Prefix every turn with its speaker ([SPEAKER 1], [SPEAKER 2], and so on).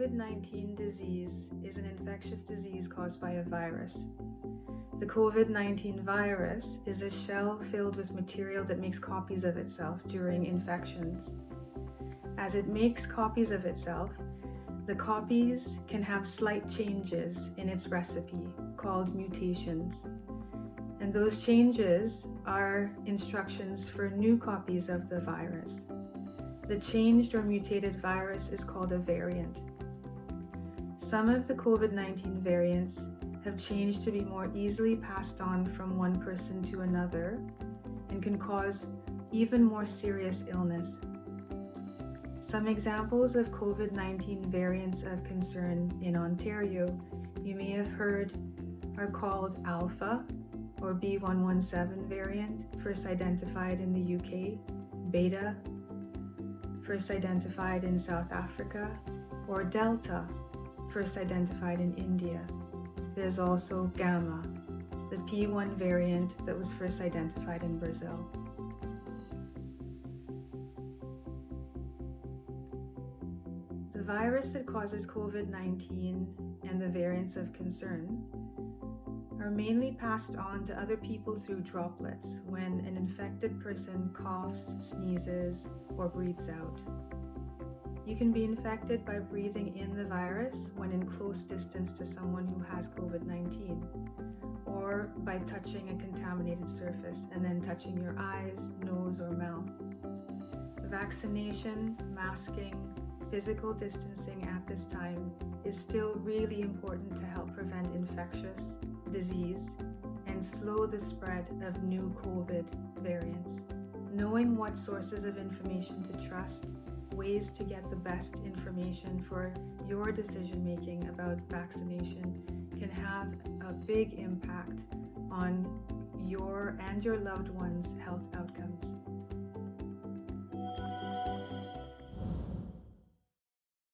[SPEAKER 1] COVID-19 disease is an infectious disease caused by a virus. The COVID-19 virus is a shell filled with material that makes copies of itself during infections. As it makes copies of itself, the copies can have slight changes in its recipe called mutations. And those changes are instructions for new copies of the virus. The changed or mutated virus is called a variant. Some of the COVID-19 variants have changed to be more easily passed on from one person to another and can cause even more serious illness. Some examples of COVID-19 variants of concern in Ontario you may have heard are called Alpha or B117 variant, first identified in the UK, Beta, first identified in South Africa, or Delta, first identified in India. There's also Gamma, the P1 variant that was first identified in Brazil. The virus that causes COVID-19 and the variants of concern are mainly passed on to other people through droplets when an infected person coughs, sneezes, or breathes out. You can be infected by breathing in the virus when in close distance to someone who has COVID-19, or by touching a contaminated surface and then touching your eyes, nose, or mouth. Vaccination, masking, physical distancing at this time is still really important to help prevent infectious disease and slow the spread of new COVID variants. Knowing what sources of information to trust, ways to get the best information for your decision making about vaccination can have a big impact on your and your loved ones' health outcomes.